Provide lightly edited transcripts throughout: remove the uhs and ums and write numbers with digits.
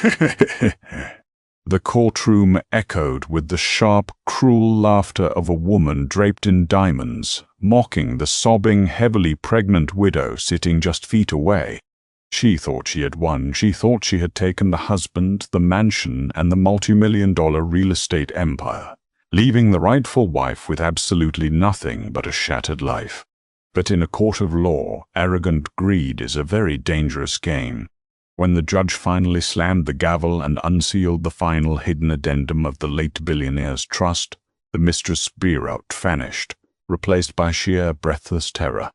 The courtroom echoed with the sharp, cruel laughter of a woman draped in diamonds, mocking the sobbing, heavily pregnant widow sitting just feet away. She thought she had won. She thought she had taken the husband, the mansion, and the multi-million-dollar real estate empire, leaving the rightful wife with absolutely nothing but a shattered life. But in a court of law, arrogant greed is a very dangerous game. When the judge finally slammed the gavel and unsealed the final hidden addendum of the late billionaire's trust, the Mistress Bureau vanished, replaced by sheer breathless terror.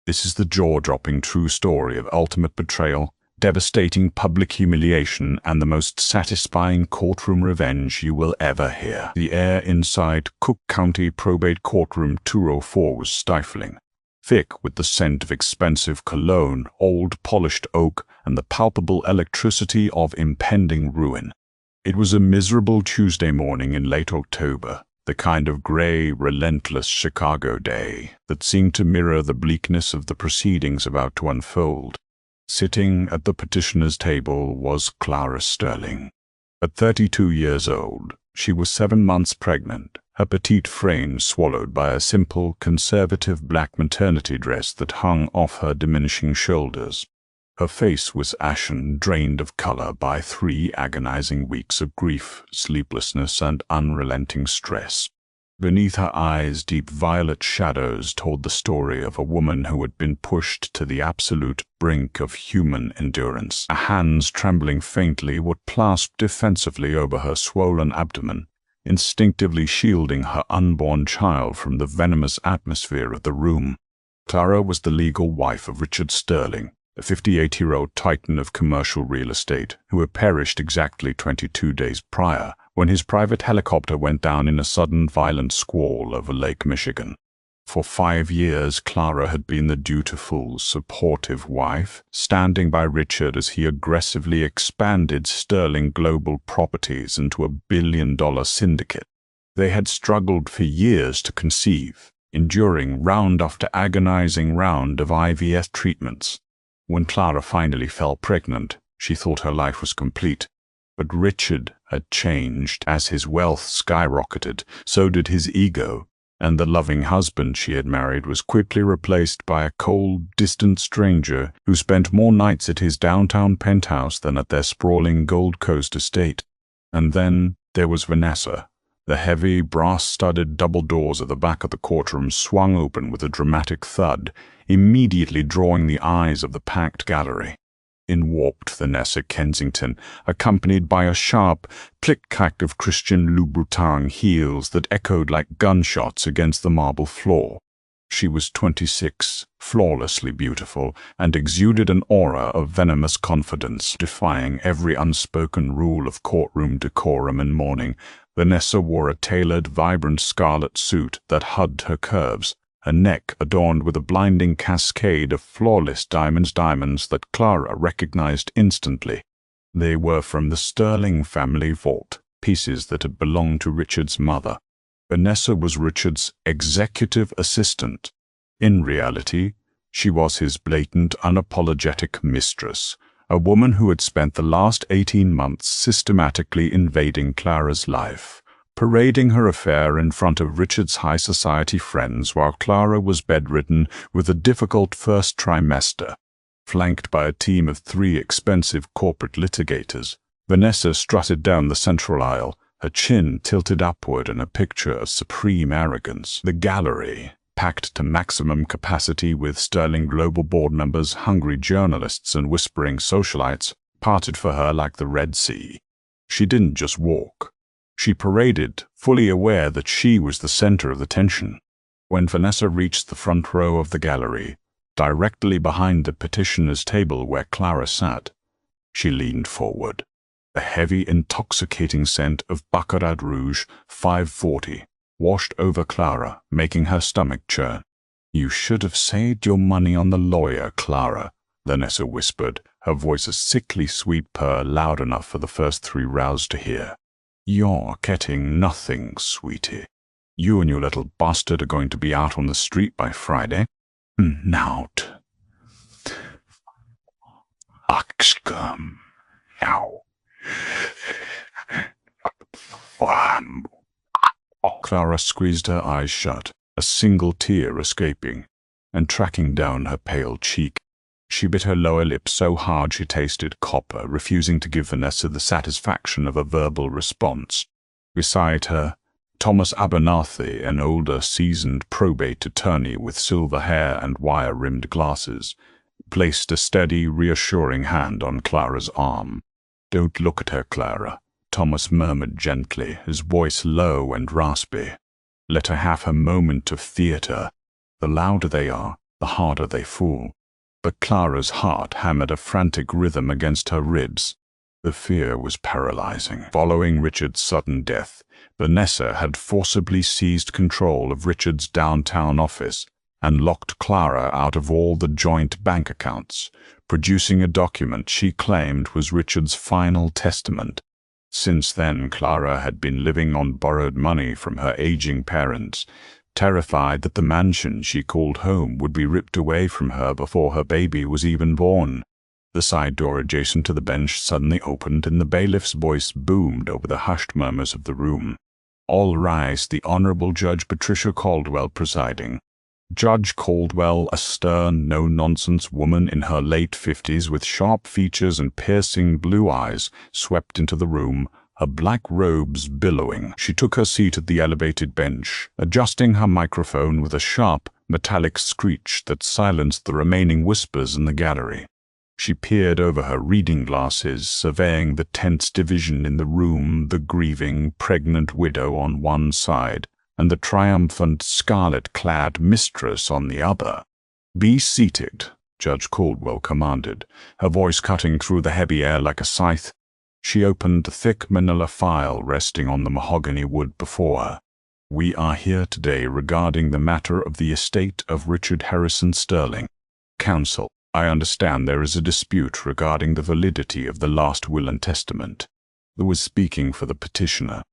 This is the jaw-dropping true story of ultimate betrayal, devastating public humiliation, and the most satisfying courtroom revenge you will ever hear. The air inside Cook County Probate Courtroom 204 was stifling, thick with the scent of expensive cologne, old polished oak, and the palpable electricity of impending ruin. It was a miserable Tuesday morning in late October, the kind of gray, relentless Chicago day that seemed to mirror the bleakness of the proceedings about to unfold. Sitting at the petitioner's table was Clara Sterling. At 32 years old, she was 7 months pregnant, her petite frame swallowed by a simple, conservative black maternity dress that hung off her diminishing shoulders. Her face was ashen, drained of color by 3 agonizing weeks of grief, sleeplessness, and unrelenting stress. Beneath her eyes, deep violet shadows told the story of a woman who had been pushed to the absolute brink of human endurance. Her hands, trembling faintly, were clasped defensively over her swollen abdomen, instinctively shielding her unborn child from the venomous atmosphere of the room. Clara was the legal wife of Richard Sterling, a 58-year-old titan of commercial real estate who had perished exactly 22 days prior when his private helicopter went down in a sudden violent squall over Lake Michigan. For 5 years, Clara had been the dutiful, supportive wife, standing by Richard as he aggressively expanded Sterling Global Properties into a billion-dollar syndicate. They had struggled for years to conceive, enduring round after agonizing round of IVF treatments. When Clara finally fell pregnant, she thought her life was complete. But Richard had changed. As his wealth skyrocketed, so did his ego, and the loving husband she had married was quickly replaced by a cold, distant stranger who spent more nights at his downtown penthouse than at their sprawling Gold Coast estate. And then there was Vanessa. The heavy, brass-studded double doors at the back of the courtroom swung open with a dramatic thud, immediately drawing the eyes of the packed gallery. In walked Vanessa Kensington, accompanied by a sharp click-clack of Christian Louboutin heels that echoed like gunshots against the marble floor. She was 26, flawlessly beautiful, and exuded an aura of venomous confidence, defying every unspoken rule of courtroom decorum and mourning. Vanessa wore a tailored, vibrant scarlet suit that hugged her curves, her neck adorned with a blinding cascade of flawless diamonds that Clara recognized instantly. They were from the Sterling family vault, pieces that had belonged to Richard's mother. Vanessa was Richard's executive assistant. In reality, she was his blatant, unapologetic mistress, a woman who had spent the last 18 months systematically invading Clara's life, parading her affair in front of Richard's high society friends while Clara was bedridden with a difficult first trimester. Flanked by a team of 3 expensive corporate litigators, Vanessa strutted down the central aisle, her chin tilted upward in a picture of supreme arrogance. The gallery, packed to maximum capacity with Sterling Global board members, hungry journalists, and whispering socialites, parted for her like the Red Sea. She didn't just walk. She paraded, fully aware that she was the center of the tension. When Vanessa reached the front row of the gallery, directly behind the petitioner's table where Clara sat, she leaned forward. The heavy, intoxicating scent of Baccarat Rouge 540 washed over Clara, making her stomach churn. "You should have saved your money on the lawyer, Clara," Vanessa whispered, her voice a sickly sweet purr loud enough for the first 3 rows to hear. "You're getting nothing, sweetie. You and your little bastard are going to be out on the street by Friday. Nout. Axcom. Ow. Clara squeezed her eyes shut, a single tear escaping and tracking down her pale cheek. She bit her lower lip so hard she tasted copper, refusing to give Vanessa the satisfaction of a verbal response. Beside her, Thomas Abernathy, an older, seasoned probate attorney with silver hair and wire-rimmed glasses, placed a steady, reassuring hand on Clara's arm. "Don't look at her, Clara," Thomas murmured gently, his voice low and raspy. "Let her have her moment of theatre. The louder they are, the harder they fall." But Clara's heart hammered a frantic rhythm against her ribs. The fear was paralyzing. Following Richard's sudden death, Vanessa had forcibly seized control of Richard's downtown office and locked Clara out of all the joint bank accounts, producing a document she claimed was Richard's final testament. Since then, Clara had been living on borrowed money from her aging parents, terrified that the mansion she called home would be ripped away from her before her baby was even born. The side door adjacent to the bench suddenly opened, and the bailiff's voice boomed over the hushed murmurs of the room. "All rise, the Honorable Judge Patricia Caldwell presiding." Judge Caldwell, a stern, no-nonsense woman in her late 50s with sharp features and piercing blue eyes, swept into the room, her black robes billowing. She took her seat at the elevated bench, adjusting her microphone with a sharp, metallic screech that silenced the remaining whispers in the gallery. She peered over her reading glasses, surveying the tense division in the room, the grieving, pregnant widow on one side, and the triumphant, scarlet-clad mistress on the other. "Be seated," Judge Caldwell commanded, her voice cutting through the heavy air like a scythe. She opened the thick manila file resting on the mahogany wood before her. "We are here today regarding the matter of the estate of Richard Harrison Sterling. Counsel, I understand there is a dispute regarding the validity of the last will and testament." There was speaking for the petitioner.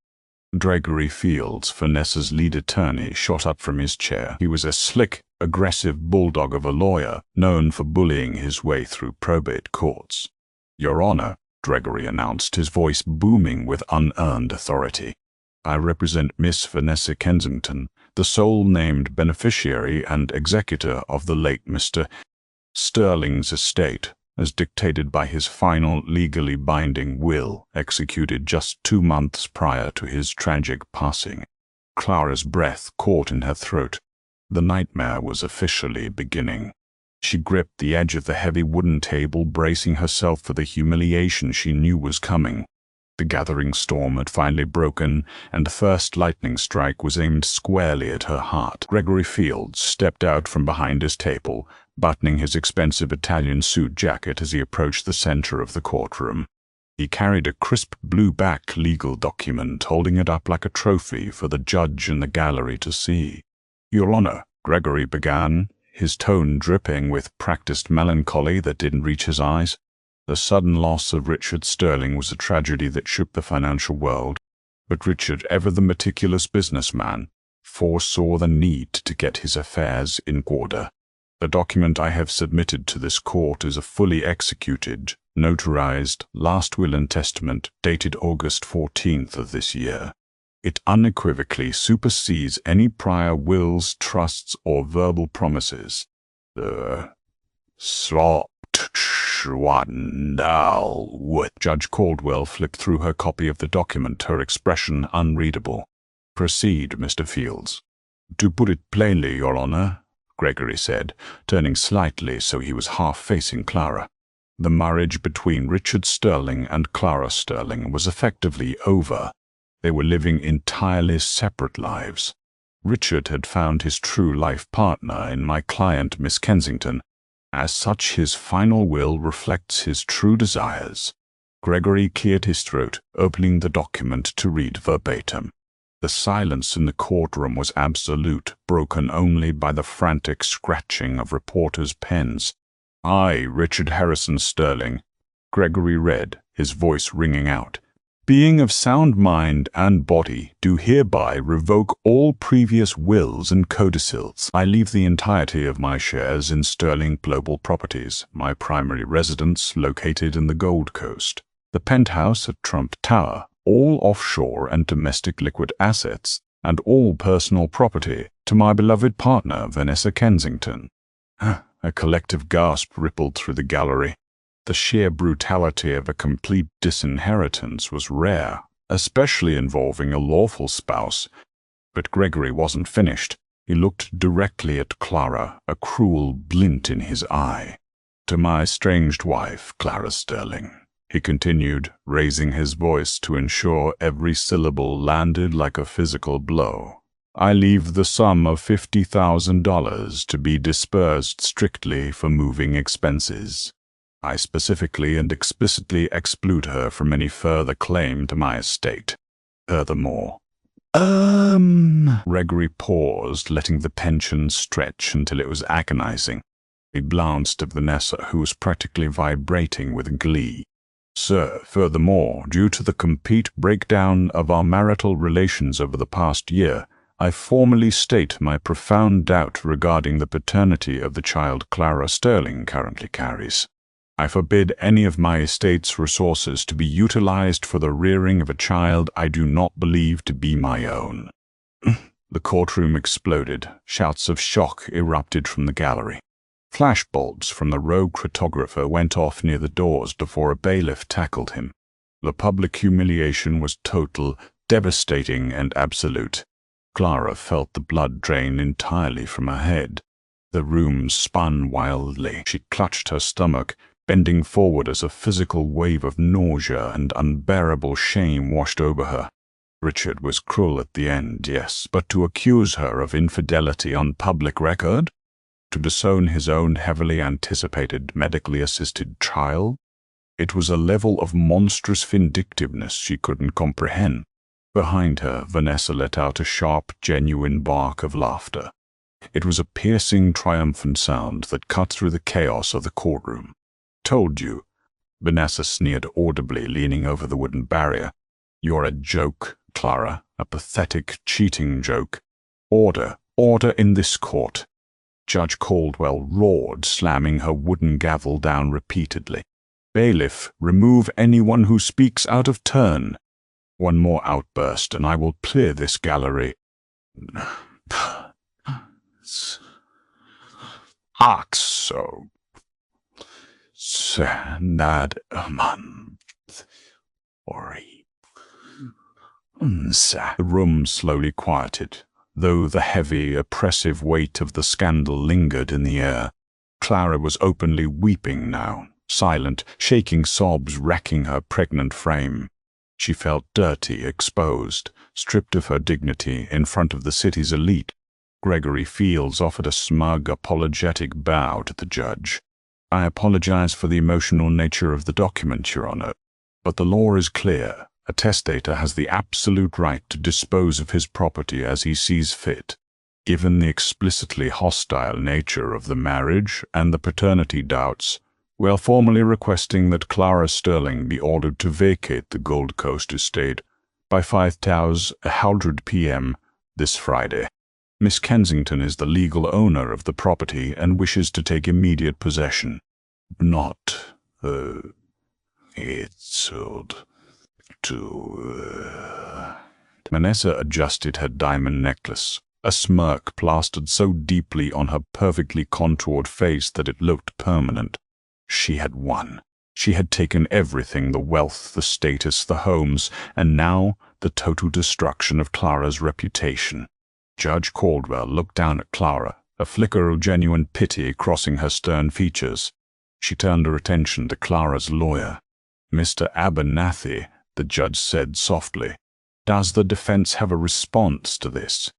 Gregory Fields, Vanessa's lead attorney, shot up from his chair. He was a slick, aggressive bulldog of a lawyer, known for bullying his way through probate courts. "Your Honor," Gregory announced, his voice booming with unearned authority, "I represent Miss Vanessa Kensington, the sole named beneficiary and executor of the late Mr. Sterling's estate, as dictated by his final legally binding will, executed just 2 months prior to his tragic passing." Clara's breath caught in her throat. The nightmare was officially beginning. She gripped the edge of the heavy wooden table, bracing herself for the humiliation she knew was coming. The gathering storm had finally broken, and the first lightning strike was aimed squarely at her heart. Gregory Fields stepped out from behind his table, buttoning his expensive Italian suit jacket as he approached the center of the courtroom. He carried a crisp blue-back legal document, holding it up like a trophy for the judge in the gallery to see. "Your Honor," Gregory began, his tone dripping with practiced melancholy that didn't reach his eyes. The sudden loss of Richard Sterling was a tragedy that shook the financial world, but Richard, ever the meticulous businessman, foresaw the need to get his affairs in order. The document I have submitted to this court is a fully executed, notarized, last will and testament dated August 14th of this year. It unequivocally supersedes any prior wills, trusts, or verbal promises. Judge Caldwell flipped through her copy of the document, her expression unreadable. "Proceed, Mr. Fields." "To put it plainly, Your Honor," Gregory said, turning slightly so he was half-facing Clara, "the marriage between Richard Sterling and Clara Sterling was effectively over. They were living entirely separate lives. Richard had found his true life partner in my client, Miss Kensington. As such, his final will reflects his true desires." Gregory cleared his throat, opening the document to read verbatim. The silence in the courtroom was absolute, broken only by the frantic scratching of reporters' pens. "I, Richard Harrison Sterling," Gregory read, his voice ringing out, "being of sound mind and body, do hereby revoke all previous wills and codicils. I leave the entirety of my shares in Sterling Global Properties, my primary residence located in the Gold Coast, the penthouse at Trump Tower, all offshore and domestic liquid assets, and all personal property to my beloved partner, Vanessa Kensington." A collective gasp rippled through the gallery. The sheer brutality of a complete disinheritance was rare, especially involving a lawful spouse. But Gregory wasn't finished. He looked directly at Clara, a cruel glint in his eye. "To my estranged wife, Clara Sterling," he continued, raising his voice to ensure every syllable landed like a physical blow, "I leave the sum of $50,000 to be dispersed strictly for moving expenses. I specifically and explicitly exclude her from any further claim to my estate. Furthermore—" Gregory paused, letting the pension stretch until it was agonizing. He glanced at Vanessa, who was practically vibrating with glee. "Sir, furthermore, due to the complete breakdown of our marital relations over the past year, I formally state my profound doubt regarding the paternity of the child Clara Sterling currently carries. I forbid any of my estate's resources to be utilized for the rearing of a child I do not believe to be my own." The courtroom exploded. Shouts of shock erupted from the gallery. Flashbulbs from the rogue photographer went off near the doors before a bailiff tackled him. The public humiliation was total, devastating, and absolute. Clara felt the blood drain entirely from her head. The room spun wildly. She clutched her stomach, bending forward as a physical wave of nausea and unbearable shame washed over her. Richard was cruel at the end, yes, but to accuse her of infidelity on public record? To disown his own heavily anticipated medically assisted trial? It was a level of monstrous vindictiveness she couldn't comprehend. Behind her, Vanessa let out a sharp, genuine bark of laughter. It was a piercing, triumphant sound that cut through the chaos of the courtroom. "Told you," Vanessa sneered audibly, leaning over the wooden barrier. "You're a joke, Clara, a pathetic, cheating joke. Order, order in this court." Judge Caldwell roared, slamming her wooden gavel down repeatedly. "Bailiff, remove anyone who speaks out of turn. One more outburst, and I will clear this gallery." "Axo. Sanad man. Ori." The room slowly quieted, though the heavy, oppressive weight of the scandal lingered in the air. Clara was openly weeping now, silent, shaking sobs racking her pregnant frame. She felt dirty, exposed, stripped of her dignity in front of the city's elite. Gregory Fields offered a smug, apologetic bow to the judge. "I apologize for the emotional nature of the document, Your Honor, but the law is clear. A testator has the absolute right to dispose of his property as he sees fit. Given the explicitly hostile nature of the marriage and the paternity doubts, we are formally requesting that Clara Sterling be ordered to vacate the Gold Coast estate by 5:00 p.m. this Friday. Miss Kensington is the legal owner of the property and wishes to take immediate possession. Not, it's sold to, Vanessa adjusted her diamond necklace. A smirk plastered so deeply on her perfectly contoured face that it looked permanent. She had won. She had taken everything, the wealth, the status, the homes, and now the total destruction of Clara's reputation. Judge Caldwell looked down at Clara, a flicker of genuine pity crossing her stern features. She turned her attention to Clara's lawyer. "Mr. Abernathy," the judge said softly, "does the defense have a response to this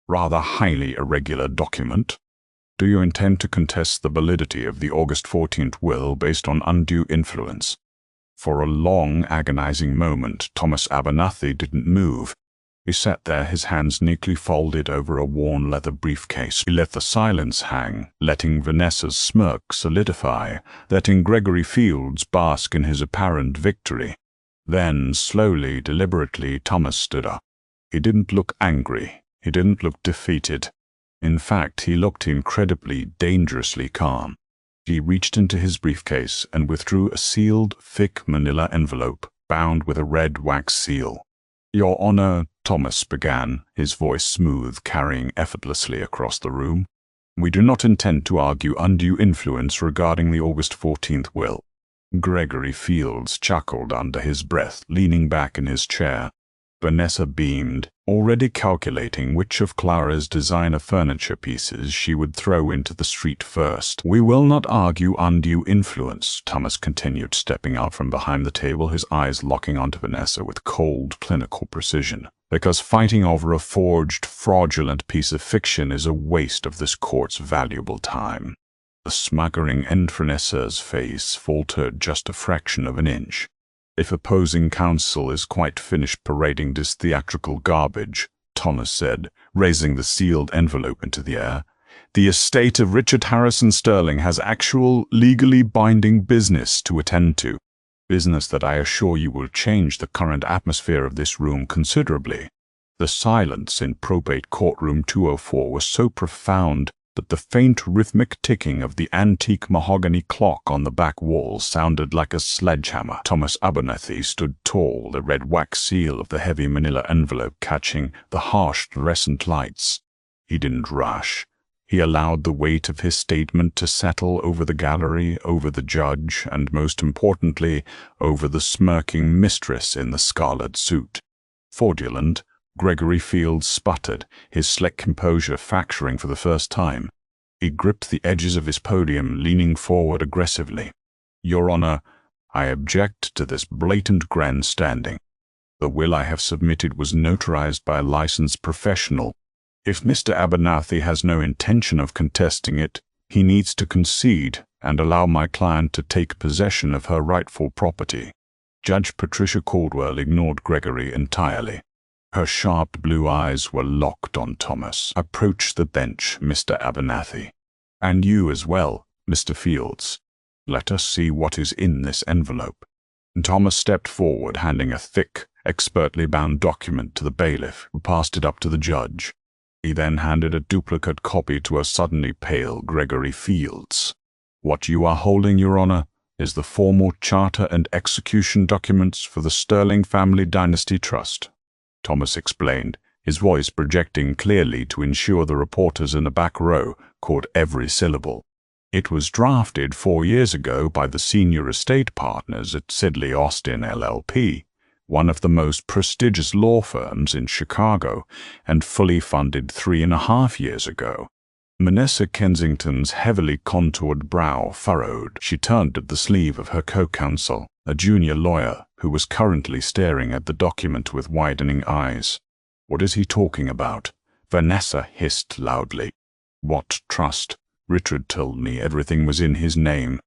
rather highly irregular document? Do you intend to contest the validity of the August 14th will based on undue influence?" For a long, agonizing moment, Thomas Abernathy didn't move. He sat there, his hands neatly folded over a worn leather briefcase. He let the silence hang, letting Vanessa's smirk solidify, letting Gregory Fields bask in his apparent victory. Then, slowly, deliberately, Thomas stood up. He didn't look angry. He didn't look defeated. In fact, he looked incredibly, dangerously calm. He reached into his briefcase and withdrew a sealed, thick manila envelope bound with a red wax seal. Your Honor, Thomas began, his voice smooth, carrying effortlessly across the room. We do not intend to argue undue influence regarding the August 14th will. Gregory Fields chuckled under his breath, leaning back in his chair. Vanessa beamed, already calculating which of Clara's designer furniture pieces she would throw into the street first. We will not argue undue influence, Thomas continued, stepping out from behind the table, his eyes locking onto Vanessa with cold, clinical precision. Because fighting over a forged, fraudulent piece of fiction is a waste of this court's valuable time. The smuggering end Vanessa's face faltered just a fraction of an inch. If opposing counsel is quite finished parading this theatrical garbage, Thomas said, raising the sealed envelope into the air, the estate of Richard Harrison Sterling has actual, legally binding business to attend to. Business that I assure you will change the current atmosphere of this room considerably. The silence in probate courtroom 204 was so profound that the faint rhythmic ticking of the antique mahogany clock on the back wall sounded like a sledgehammer. Thomas Abernathy stood tall, the red wax seal of the heavy manila envelope catching the harsh fluorescent lights. He didn't rush. He allowed the weight of his statement to settle over the gallery, over the judge, and most importantly, over the smirking mistress in the scarlet suit. Fraudulent, Gregory Fields sputtered, his slick composure fracturing for the first time. He gripped the edges of his podium, leaning forward aggressively. Your Honor, I object to this blatant grandstanding. The will I have submitted was notarized by a licensed professional. If Mr. Abernathy has no intention of contesting it, he needs to concede and allow my client to take possession of her rightful property. Judge Patricia Caldwell ignored Gregory entirely. Her sharp blue eyes were locked on Thomas. Approach the bench, Mr. Abernathy. And you as well, Mr. Fields. Let us see what is in this envelope. Thomas stepped forward, handing a thick, expertly bound document to the bailiff, who passed it up to the judge. He then handed a duplicate copy to a suddenly pale Gregory Fields. What you are holding, Your Honor, is the formal charter and execution documents for the Sterling Family Dynasty Trust, Thomas explained, his voice projecting clearly to ensure the reporters in the back row caught every syllable. It was drafted 4 years ago by the senior estate partners at Sidley Austin LLP, one of the most prestigious law firms in Chicago, and fully funded 3.5 years ago. Vanessa Kensington's heavily contoured brow furrowed. She turned at the sleeve of her co-counsel, a junior lawyer who was currently staring at the document with widening eyes. What is he talking about? Vanessa hissed loudly. What trust? Richard told me everything was in his name.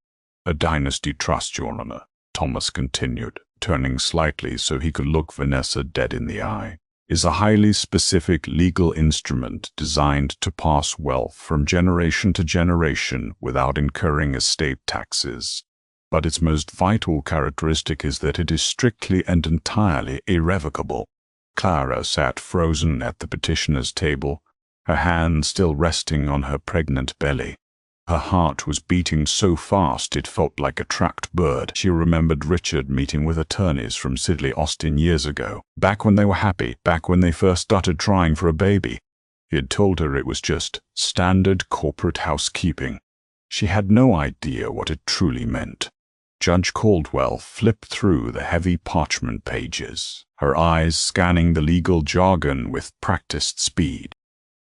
A dynasty trust, Your Honor, Thomas continued, turning slightly so he could look Vanessa dead in the eye, is a highly specific legal instrument designed to pass wealth from generation to generation without incurring estate taxes. But its most vital characteristic is that it is strictly and entirely irrevocable. Clara sat frozen at the petitioner's table, her hand still resting on her pregnant belly. Her heart was beating so fast it felt like a tracked bird. She remembered Richard meeting with attorneys from Sidley Austin years ago, back when they were happy, back when they first started trying for a baby. He had told her it was just standard corporate housekeeping. She had no idea what it truly meant. Judge Caldwell flipped through the heavy parchment pages, her eyes scanning the legal jargon with practiced speed.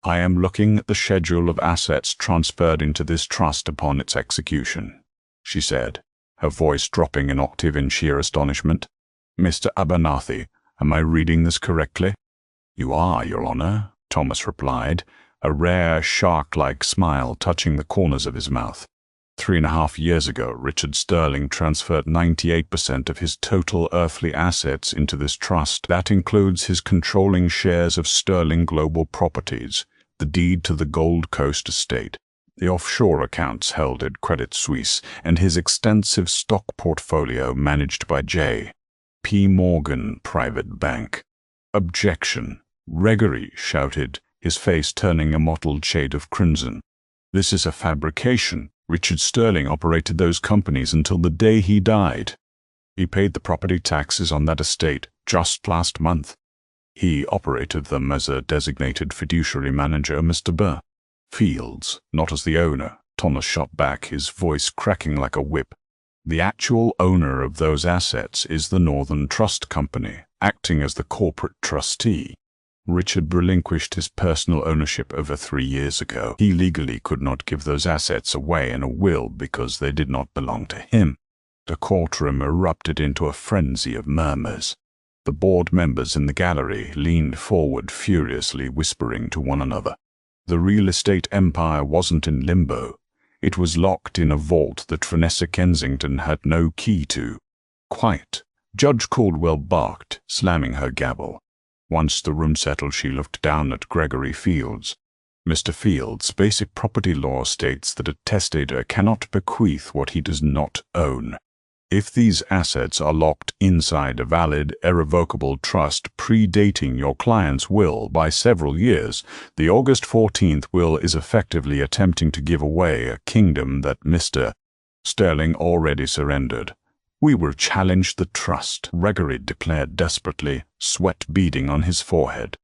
I am looking at the schedule of assets transferred into this trust upon its execution, she said, her voice dropping an octave in sheer astonishment. Mr. Abernathy, am I reading this correctly? You are, Your Honor, Thomas replied, a rare shark-like smile touching the corners of his mouth. 3.5 years ago, Richard Sterling transferred 98% of his total earthly assets into this trust. That includes his controlling shares of Sterling Global Properties, the deed to the Gold Coast estate, the offshore accounts held at Credit Suisse, and his extensive stock portfolio managed by J. P. Morgan Private Bank. Objection! Gregory shouted, his face turning a mottled shade of crimson. This is a fabrication. Richard Sterling operated those companies until the day he died. He paid the property taxes on that estate just last month. He operated them as a designated fiduciary manager, Mr. Burr. Fields, not as the owner, Thomas shot back, his voice cracking like a whip. The actual owner of those assets is the Northern Trust Company, acting as the corporate trustee. Richard relinquished his personal ownership over 3 years ago. He legally could not give those assets away in a will because they did not belong to him. The courtroom erupted into a frenzy of murmurs. The board members in the gallery leaned forward furiously, whispering to one another. The real estate empire wasn't in limbo. It was locked in a vault that Vanessa Kensington had no key to. Quiet, Judge Caldwell barked, slamming her gavel. Once the room settled, she looked down at Gregory Fields. Mr. Fields, basic property law states that a testator cannot bequeath what he does not own. If these assets are locked inside a valid, irrevocable trust predating your client's will by several years, the August 14th will is effectively attempting to give away a kingdom that Mr. Sterling already surrendered. We will challenge the trust, Gregory declared desperately, sweat beading on his forehead.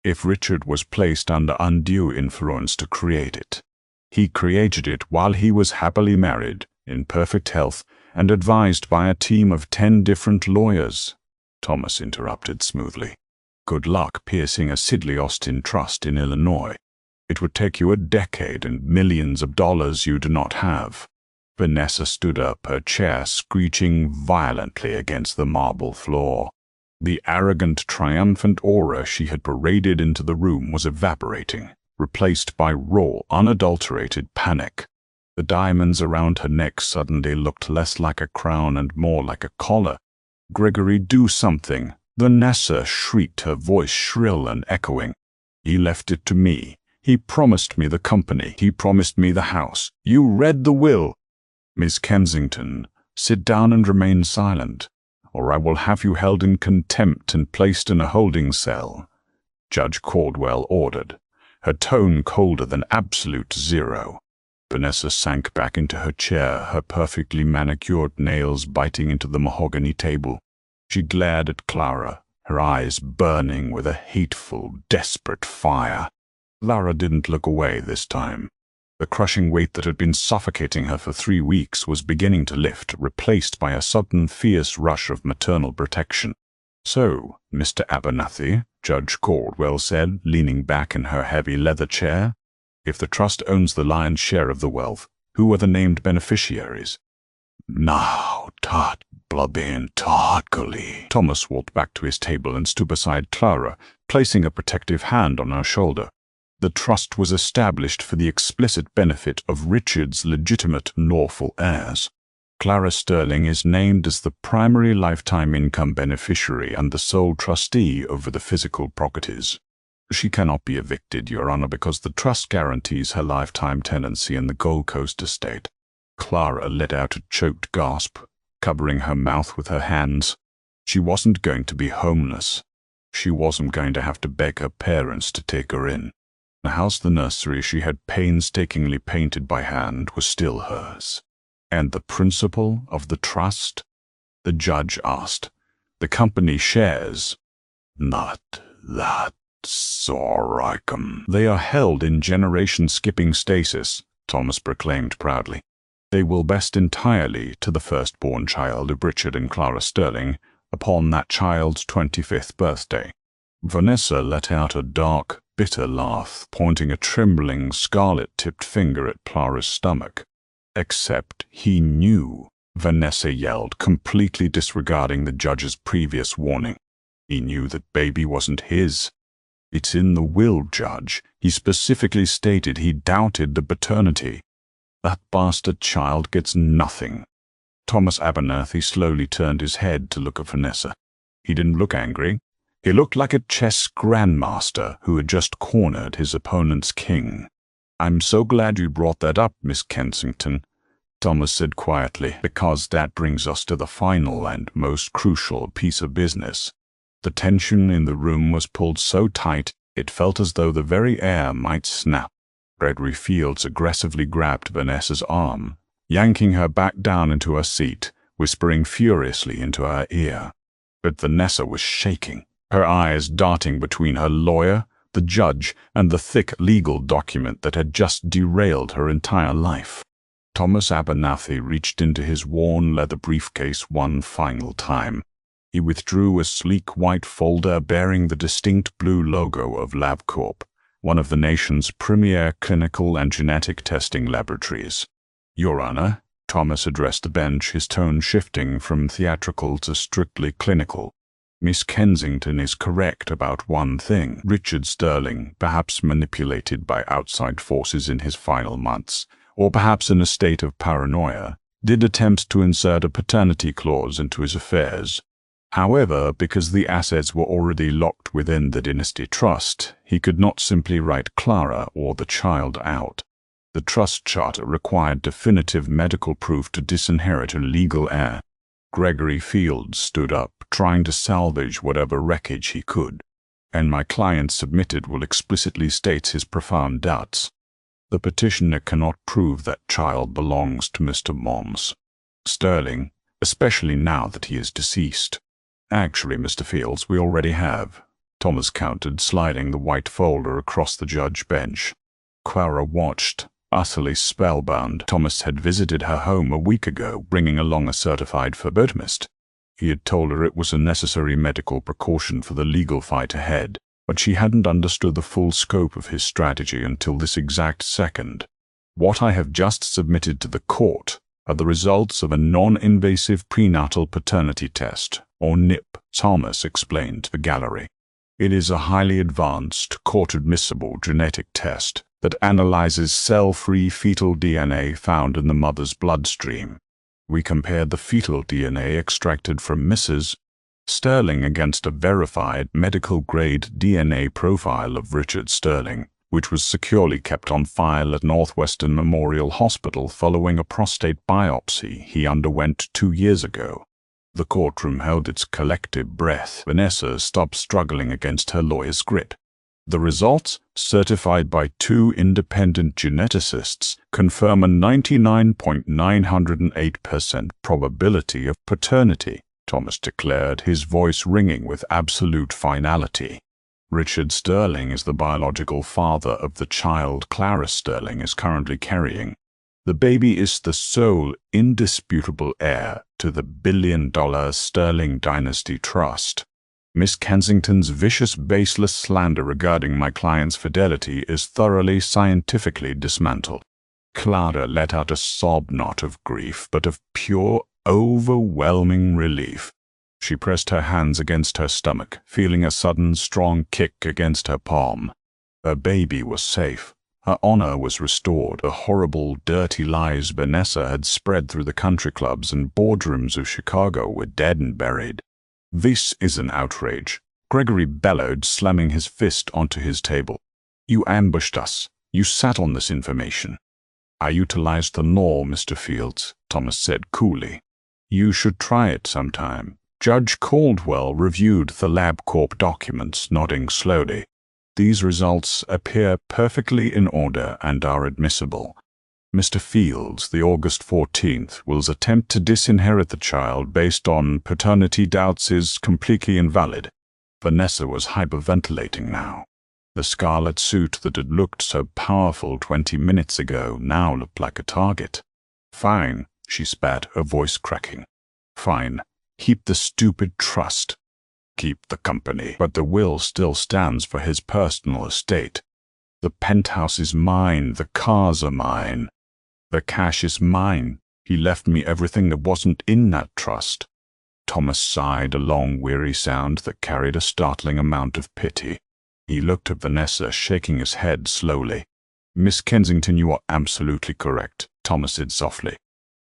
If Richard was placed under undue influence to create it, he created it while he was happily married, in perfect health, and advised by a team of 10 different lawyers. Thomas interrupted smoothly. Good luck piercing a Sidley Austin trust in Illinois. It would take you a decade and millions of dollars you do not have. Vanessa stood up, her chair screeching violently against the marble floor. The arrogant, triumphant aura she had paraded into the room was evaporating, replaced by raw, unadulterated panic. The diamonds around her neck suddenly looked less like a crown and more like a collar. "Gregory, do something!" Vanessa shrieked, her voice shrill and echoing. "He left it to me. He promised me the company. He promised me the house. You read the will." "Miss Kensington, sit down and remain silent, or I will have you held in contempt and placed in a holding cell," Judge Caldwell ordered, her tone colder than absolute zero. Vanessa sank back into her chair, her perfectly manicured nails biting into the mahogany table. She glared at Clara, her eyes burning with a hateful, desperate fire. Clara didn't look away this time. The crushing weight that had been suffocating her for 3 weeks was beginning to lift, replaced by a sudden fierce rush of maternal protection. "So, Mr. Abernathy," Judge Caldwell said, leaning back in her heavy leather chair, "if the trust owns the lion's share of the wealth, who are the named beneficiaries?" "Now, Tot Blubin Totgully." Thomas walked back to his table and stood beside Clara, placing a protective hand on her shoulder. "The trust was established for the explicit benefit of Richard's legitimate lawful heirs. Clara Sterling is named as the primary lifetime income beneficiary and the sole trustee over the physical properties. She cannot be evicted, Your Honor, because the trust guarantees her lifetime tenancy in the Gold Coast estate." Clara let out a choked gasp, covering her mouth with her hands. She wasn't going to be homeless. She wasn't going to have to beg her parents to take her in. The house, the nursery she had painstakingly painted by hand, was still hers. "And the principal of the trust?" the judge asked. "The company shares?" "Not that, Soricum. They are held in generation-skipping stasis," Thomas proclaimed proudly. "They will vest entirely to the firstborn child of Richard and Clara Sterling upon that child's 25th birthday." Vanessa let out a dark, bitter laugh, pointing a trembling, scarlet-tipped finger at Clara's stomach. "Except he knew," Vanessa yelled, completely disregarding the judge's previous warning. "He knew that baby wasn't his. It's in the will, Judge. He specifically stated he doubted the paternity. That bastard child gets nothing." Thomas Abernathy slowly turned his head to look at Vanessa. He didn't look angry. He looked like a chess grandmaster who had just cornered his opponent's king. "I'm so glad you brought that up, Miss Kensington," Thomas said quietly, "because that brings us to the final and most crucial piece of business." The tension in the room was pulled so tight it felt as though the very air might snap. Gregory Fields aggressively grabbed Vanessa's arm, yanking her back down into her seat, whispering furiously into her ear. But Vanessa was shaking. her eyes darting between her lawyer, the judge, and the thick legal document that had just derailed her entire life. Thomas Abernathy reached into his worn leather briefcase one final time. He withdrew a sleek white folder bearing the distinct blue logo of LabCorp, one of the nation's premier clinical and genetic testing laboratories. "Your Honor," Thomas addressed the bench, his tone shifting from theatrical to strictly clinical. "Miss Kensington is correct about one thing. Richard Sterling, perhaps manipulated by outside forces in his final months, or perhaps in a state of paranoia, did attempt to insert a paternity clause into his affairs. However, because the assets were already locked within the dynasty trust, he could not simply write Clara or the child out. The trust charter required definitive medical proof to disinherit a legal heir. Gregory Fields stood up, trying to salvage whatever wreckage he could, and my client submitted will explicitly states his profound doubts. The petitioner cannot prove that child belongs to Mr. Moms Sterling, especially now that he is deceased. Actually, Mr. Fields, we already have," Thomas countered, sliding the white folder across the judge bench. Clara watched, utterly spellbound. Thomas had visited her home a week ago, bringing along a certified phlebotomist. He had told her it was a necessary medical precaution for the legal fight ahead, but she hadn't understood the full scope of his strategy until this exact second. "What I have just submitted to the court are the results of a non-invasive prenatal paternity test, or NIP," Thomas explained to the gallery. "It is a highly advanced, court-admissible genetic test that analyzes cell-free fetal DNA found in the mother's bloodstream. We compared the fetal DNA extracted from Mrs. Sterling against a verified medical-grade DNA profile of Richard Sterling, which was securely kept on file at Northwestern Memorial Hospital following a prostate biopsy he underwent 2 years ago." The courtroom held its collective breath. Vanessa stopped struggling against her lawyer's grip. "The results, certified by 2 independent geneticists, confirm a 99.908% probability of paternity," Thomas declared, his voice ringing with absolute finality. "Richard Sterling is the biological father of the child Clara Sterling is currently carrying. The baby is the sole, indisputable heir to the billion-dollar Sterling Dynasty Trust. Miss Kensington's vicious, baseless slander regarding my client's fidelity is thoroughly scientifically dismantled." Clara let out a sob, not of grief, but of pure, overwhelming relief. She pressed her hands against her stomach, feeling a sudden, strong kick against her palm. Her baby was safe. Her honor was restored. The horrible, dirty lies Vanessa had spread through the country clubs and boardrooms of Chicago were dead and buried. "This is an outrage," Gregory bellowed, slamming his fist onto his table. "You ambushed us. You sat on this information." "I utilized the law, Mr. Fields," Thomas said coolly. "You should try it sometime." Judge Caldwell reviewed the LabCorp documents, nodding slowly. "These results appear perfectly in order and are admissible. Mr. Fields, the August 14th, Will's attempt to disinherit the child based on paternity doubts is completely invalid." Vanessa was hyperventilating now. The scarlet suit that had looked so powerful 20 minutes ago now looked like a target. "Fine," she spat, her voice cracking. "Fine. Keep the stupid trust. Keep the company. But the will still stands for his personal estate. The penthouse is mine. The cars are mine. The cash is mine. He left me everything that wasn't in that trust." Thomas sighed, a long, weary sound that carried a startling amount of pity. He looked at Vanessa, shaking his head slowly. "Miss Kensington, you are absolutely correct," Thomas said softly.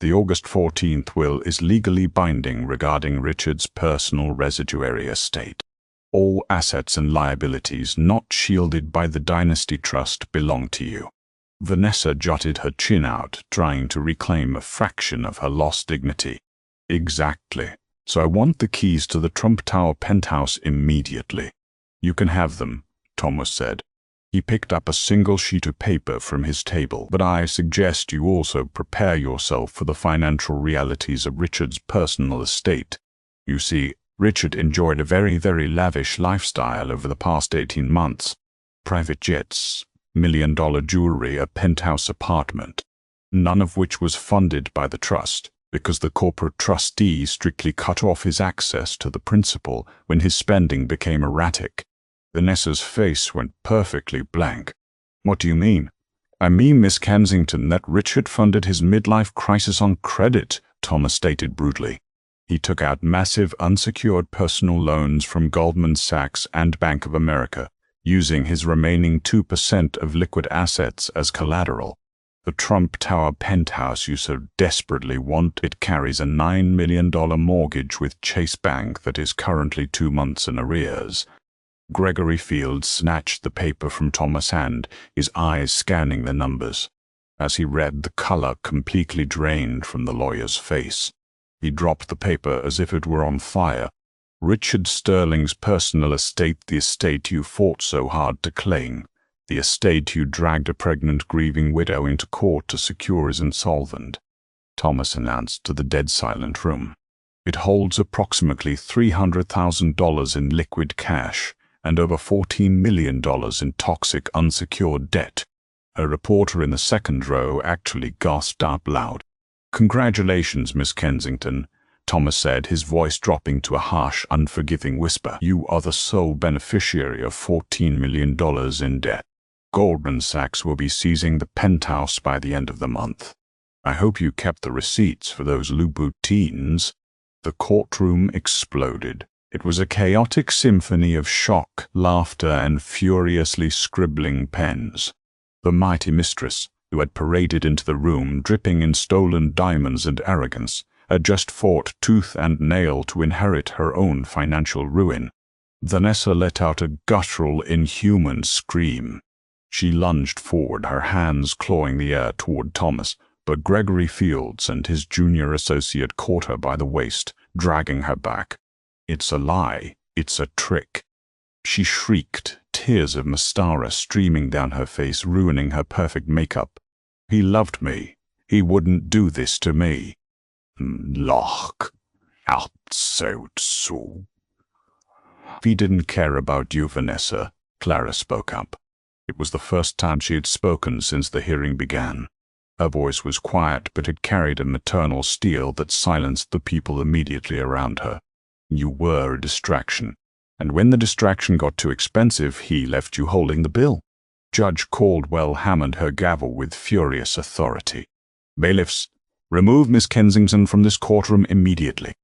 "The August 14th will is legally binding regarding Richard's personal residuary estate. All assets and liabilities not shielded by the Dynasty Trust belong to you." Vanessa jotted her chin out, trying to reclaim a fraction of her lost dignity. "Exactly. So I want the keys to the Trump Tower penthouse immediately." "You can have them," Thomas said. He picked up a single sheet of paper from his table. "But I suggest you also prepare yourself for the financial realities of Richard's personal estate. You see, Richard enjoyed a very lavish lifestyle over the past 18 months. Private jets, million-dollar jewelry, a penthouse apartment, none of which was funded by the trust, because the corporate trustee strictly cut off his access to the principal when his spending became erratic. Vanessa's face went perfectly blank. "What do you mean?" "I mean, Miss Kensington, that Richard funded his midlife crisis on credit," Thomas stated brutally. He took out massive unsecured personal loans from Goldman Sachs and Bank of America, using his remaining 2% of liquid assets as collateral. The Trump Tower penthouse you so desperately want, it carries a $9 million mortgage with Chase Bank that is currently 2 months in arrears. Gregory Fields snatched the paper from Thomas' hand, his eyes scanning the numbers. As he read, the color completely drained from the lawyer's face. He dropped the paper as if it were on fire. "Richard Sterling's personal estate, the estate you fought so hard to claim. The estate you dragged a pregnant, grieving widow into court to secure is insolvent," Thomas announced to the dead-silent room. "It holds approximately $300,000 in liquid cash and over $14 million in toxic unsecured debt." A reporter in the second row actually gasped out loud. "Congratulations, Miss Kensington," Thomas said, his voice dropping to a harsh, unforgiving whisper. "You are the sole beneficiary of $14 million in debt. Goldman Sachs will be seizing the penthouse by the end of the month. I hope you kept the receipts for those Louboutins." The courtroom exploded. It was a chaotic symphony of shock, laughter, and furiously scribbling pens. The mighty Mistress, who had paraded into the room dripping in stolen diamonds and arrogance, had just fought tooth and nail to inherit her own financial ruin. Vanessa let out a guttural, inhuman scream. She lunged forward, her hands clawing the air toward Thomas, but Gregory Fields and his junior associate caught her by the waist, dragging her back. "It's a lie. It's a trick." She shrieked, tears of mascara streaming down her face, ruining her perfect makeup. "He loved me. He wouldn't do this to me." "Loch, outside so." "He didn't care about you, Vanessa," Clara spoke up. It was the first time she had spoken since the hearing began. Her voice was quiet, but it carried a maternal steel that silenced the people immediately around her. "You were a distraction, and when the distraction got too expensive, he left you holding the bill." Judge Caldwell hammered her gavel with furious authority. "Bailiffs, remove Miss Kensington from this courtroom immediately."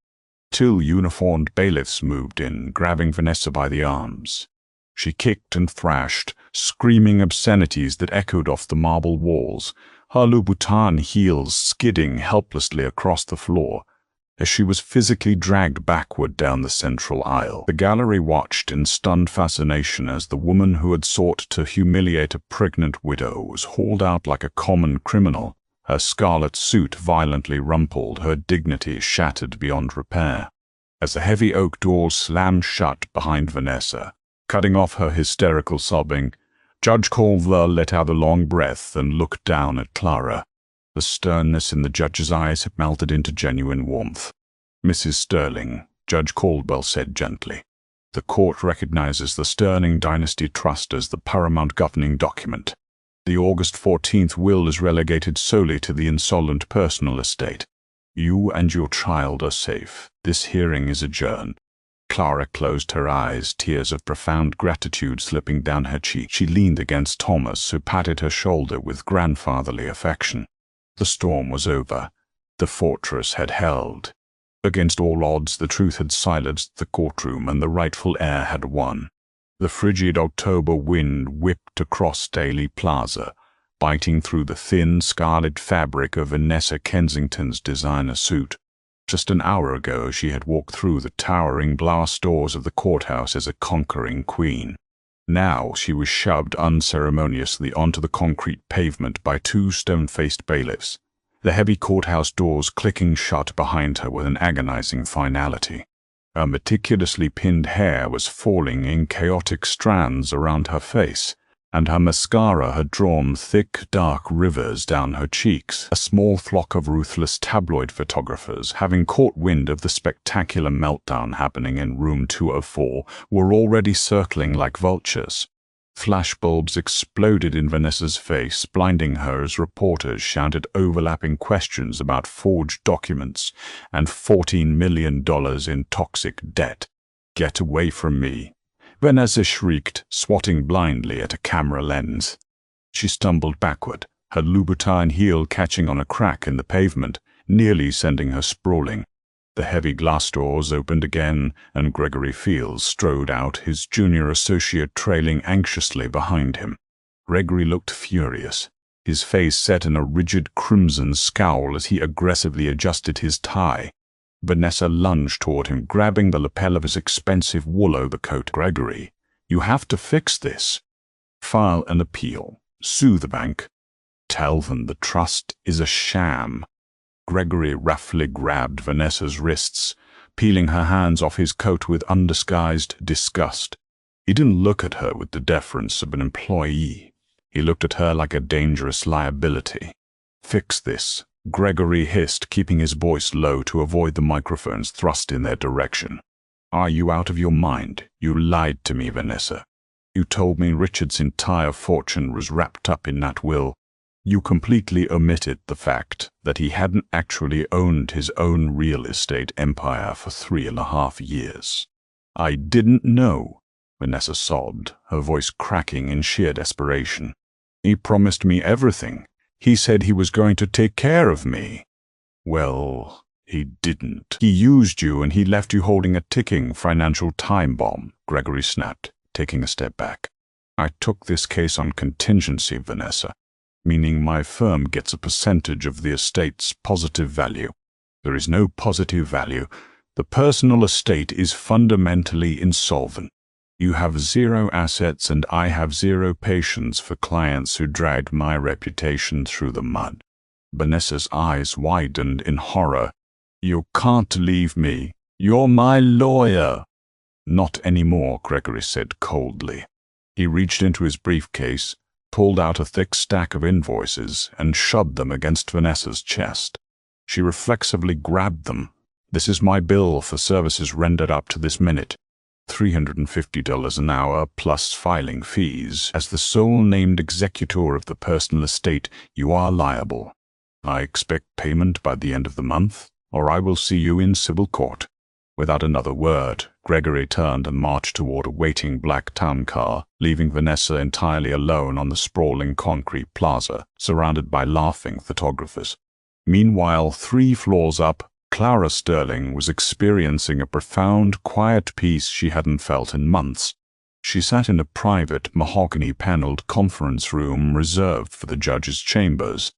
2 uniformed bailiffs moved in, grabbing Vanessa by the arms. She kicked and thrashed, screaming obscenities that echoed off the marble walls, her Louboutin heels skidding helplessly across the floor. As she was physically dragged backward down the central aisle, the gallery watched in stunned fascination as the woman who had sought to humiliate a pregnant widow was hauled out like a common criminal, her scarlet suit violently rumpled, her dignity shattered beyond repair. As the heavy oak door slammed shut behind Vanessa, cutting off her hysterical sobbing, Judge Caldwell let out a long breath and looked down at Clara. The sternness in the judge's eyes had melted into genuine warmth. "Mrs. Sterling," Judge Caldwell said gently, "the court recognizes the Sterling Dynasty Trust as the paramount governing document. The August 14th will is relegated solely to the insolvent personal estate. You and your child are safe. This hearing is adjourned." Clara closed her eyes, tears of profound gratitude slipping down her cheek. She leaned against Thomas, who patted her shoulder with grandfatherly affection. The storm was over. The fortress had held. Against all odds, the truth had silenced the courtroom, and the rightful heir had won. The frigid October wind whipped across Staley Plaza, biting through the thin, scarlet fabric of Vanessa Kensington's designer suit. Just an hour ago, she had walked through the towering glass doors of the courthouse as a conquering queen. Now she was shoved unceremoniously onto the concrete pavement by 2 stone-faced bailiffs, the heavy courthouse doors clicking shut behind her with an agonizing finality. Her meticulously pinned hair was falling in chaotic strands around her face, and her mascara had drawn thick, dark rivers down her cheeks. A small flock of ruthless tabloid photographers, having caught wind of the spectacular meltdown happening in room 204, were already circling like vultures. Flashbulbs exploded in Vanessa's face, blinding her as reporters shouted overlapping questions about forged documents and $14 million in toxic debt. "Get away from me," Vanessa shrieked, swatting blindly at a camera lens. She stumbled backward, her Louboutin heel catching on a crack in the pavement, nearly sending her sprawling. The heavy glass doors opened again, and Gregory Fields strode out, his junior associate trailing anxiously behind him. Gregory looked furious, his face set in a rigid crimson scowl as he aggressively adjusted his tie. Vanessa lunged toward him, grabbing the lapel of his expensive wool overcoat. "Gregory, you have to fix this. File an appeal. Sue the bank. Tell them the trust is a sham." Gregory roughly grabbed Vanessa's wrists, peeling her hands off his coat with undisguised disgust. He didn't look at her with the deference of an employee. He looked at her like a dangerous liability. "Fix this," Gregory hissed, keeping his voice low to avoid the microphones thrust in their direction. "Are you out of your mind? You lied to me, Vanessa. You told me Richard's entire fortune was wrapped up in that will. You completely omitted the fact that he hadn't actually owned his own real estate empire for 3.5 years." "I didn't know," Vanessa sobbed, her voice cracking in sheer desperation. "He promised me everything. He said he was going to take care of me." "Well, he didn't. He used you, and he left you holding a ticking financial time bomb," Gregory snapped, taking a step back. "I took this case on contingency, Vanessa, meaning my firm gets a percentage of the estate's positive value. There is no positive value. The personal estate is fundamentally insolvent. You have 0 assets, and I have 0 patience for clients who dragged my reputation through the mud." Vanessa's eyes widened in horror. "You can't leave me. You're my lawyer." "Not anymore," Gregory said coldly. He reached into his briefcase, pulled out a thick stack of invoices, and shoved them against Vanessa's chest. She reflexively grabbed them. "This is my bill for services rendered up to this minute. $350 an hour plus filing fees. As the sole named executor of the personal estate, you are liable. I expect payment by the end of the month, or I will see you in civil court." Without another word, Gregory turned and marched toward a waiting black town car, leaving Vanessa entirely alone on the sprawling concrete plaza, surrounded by laughing photographers. Meanwhile, 3 floors up, Clara Sterling was experiencing a profound, quiet peace she hadn't felt in months. She sat in a private, mahogany-paneled conference room reserved for the judge's chambers.